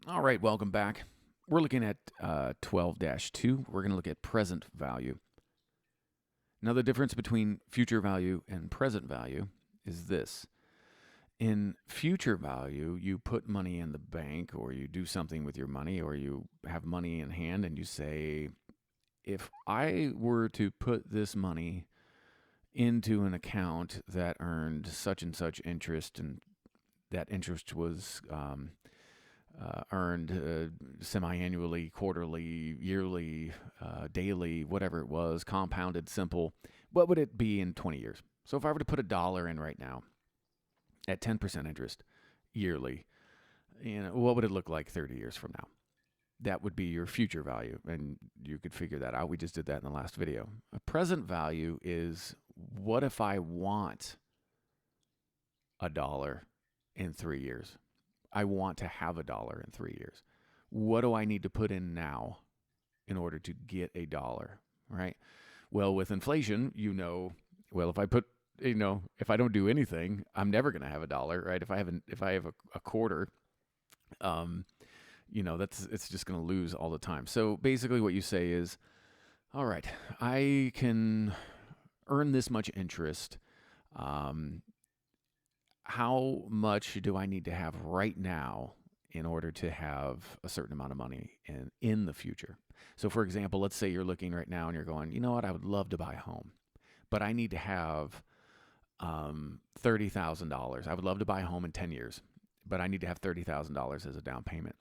All right, welcome back. We're looking at 12-2. We're going to look at present value. Now, the difference between future value and present value is this. In future value, you put money in the bank or you do something with your money or you have money in hand and you say, if I were to put this money into an account that earned such and such interest and that interest was earned semi-annually, quarterly, yearly, daily, whatever it was, compounded, simple, what would it be in 20 years? So if I were to put $1 in right now at 10% interest yearly, what would it look like 30 years from now? That would be your future value, and you could figure that out. We just did that in the last video. A present value is, what if I want $1 in 3 years? I want to have $1 in 3 years. What do I need to put in now in order to get $1, right? Well, with inflation, well, if I don't do anything, I'm never going to have $1, right? If I have a quarter, it's just going to lose all the time. So basically what you say is, all right, I can earn this much interest. How much do I need to have right now in order to have a certain amount of money in the future? So for example, let's say you're looking right now and you're going, you know what, I would love to buy a home, but I need to have $30,000. I would love to buy a home in 10 years, but I need to have $30,000 as a down payment.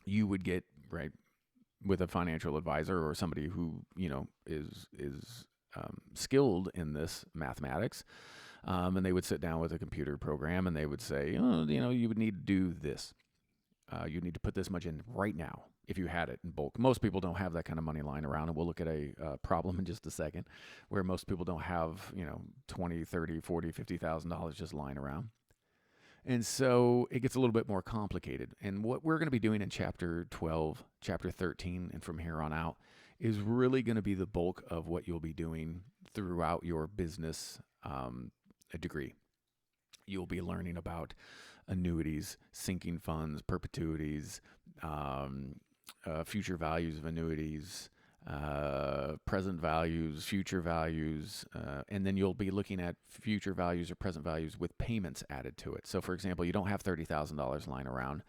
You would get, right, with a financial advisor or somebody who, is skilled in this mathematics, and they would sit down with a computer program and they would say, you would need to do this. You need to put this much in right now if you had it in bulk. Most people don't have that kind of money lying around, and we'll look at a problem in just a second where most people don't have, $20, $30, $40, $50,000 just lying around. And so it gets a little bit more complicated. And what we're going to be doing in chapter 12, chapter 13, and from here on out is really going to be the bulk of what you'll be doing throughout your business degree. You'll be learning about annuities, sinking funds, perpetuities, future values of annuities, present values, future values, and then you'll be looking at future values or present values with payments added to it. So for example, you don't have $30,000 lying around,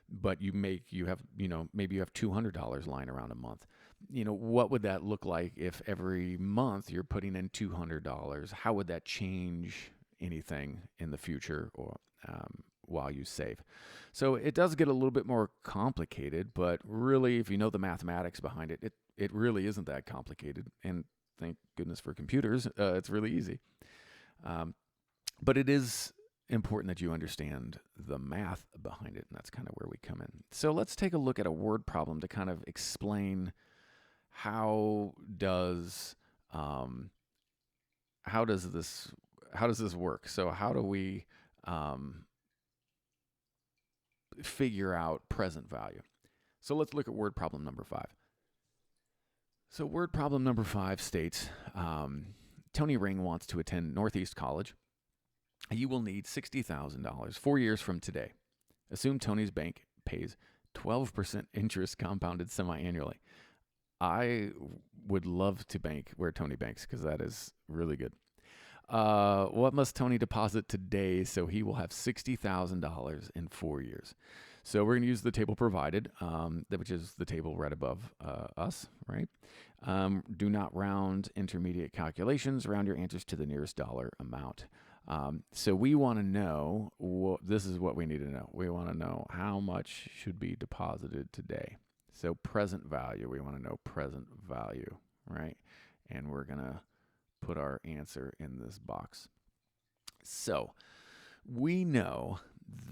but maybe you have $200 lying around a month. What would that look like if every month you're putting in $200? How would that change anything in the future or while you save? So it does get a little bit more complicated, but really, if you know the mathematics behind it, it really isn't that complicated. And thank goodness for computers, it's really easy. But it is important that you understand the math behind it, and that's kind of where we come in. So let's take a look at a word problem to kind of explain how does this work? So how do we figure out present value? So let's look at word problem number 5. So word problem number 5 states, Tony Ring wants to attend Northeast College. You will need $60,000 4 years from today. Assume Tony's bank pays 12% interest compounded semi-annually. I would love to bank where Tony banks because that is really good. What must Tony deposit today so he will have $60,000 in 4 years? So we're going to use the table provided, which is the table right above us, right? Do not round intermediate calculations. Round your answers to the nearest dollar amount. So we want to know, this is what we need to know. We want to know how much should be deposited today. So present value, we want to know present value, right? And we're going to put our answer in this box. So we know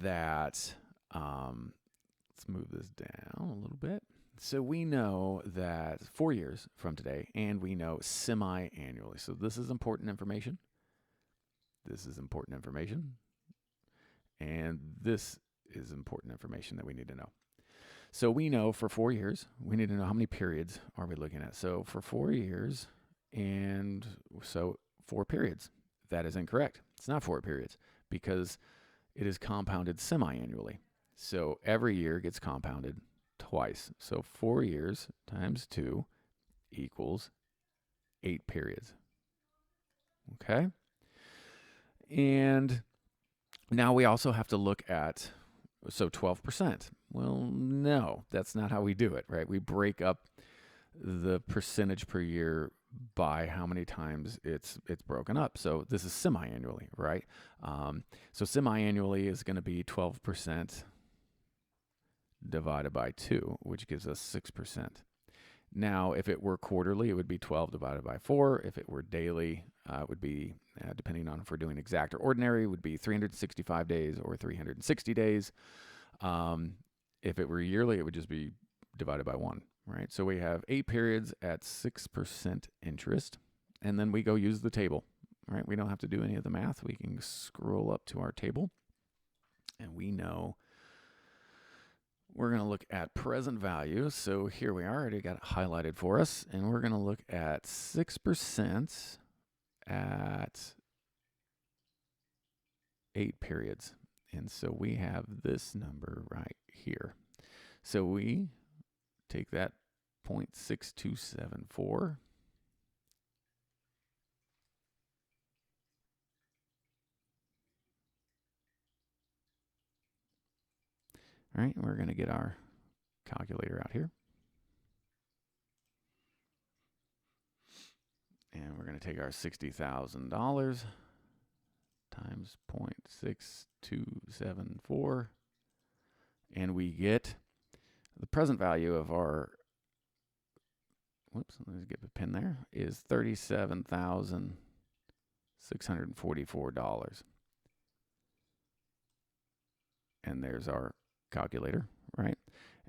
that, let's move this down a little bit. So we know that 4 years from today, and we know semi-annually. So this is important information. This is important information. And this is important information that we need to know. So we know for 4 years, we need to know how many periods are we looking at. So for 4 years, and so 4 periods. That is incorrect. It's not 4 periods because it is compounded semi-annually. So every year gets compounded twice. So 4 years times 2 equals 8 periods. Okay? And now we also have to look at, so 12%. Well, no, that's not how we do it, right? We break up the percentage per year by how many times it's broken up. So this is semi-annually, right? So semi-annually is going to be 12% divided by 2, which gives us 6%. Now, if it were quarterly, it would be 12 divided by 4. If it were daily, it would be, depending on if we're doing exact or ordinary, would be 365 days or 360 days. If it were yearly, it would just be divided by 1, right? So we have 8 periods at 6% interest, and then we go use the table, right? We don't have to do any of the math. We can scroll up to our table, and we know we're going to look at present value. So here we are, already got it highlighted for us, and we're going to look at 6% at 8 periods. And so we have this number right here. So we take that 0.6274. All right, we're going to get our calculator out here. And we're going to take our $60,000 times 0.6274. And we get the present value of our, whoops, let's get the pin there, is $37,644. And there's our calculator, right?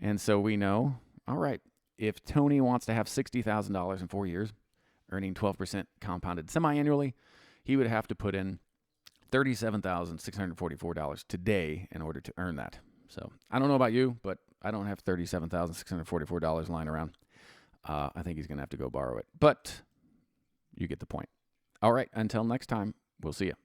And so we know, all right, if Tony wants to have $60,000 in 4 years, earning 12% compounded semi-annually, he would have to put in $37,644 today in order to earn that. So I don't know about you, but I don't have $37,644 lying around. I think he's going to have to go borrow it. But you get the point. All right, until next time, we'll see you.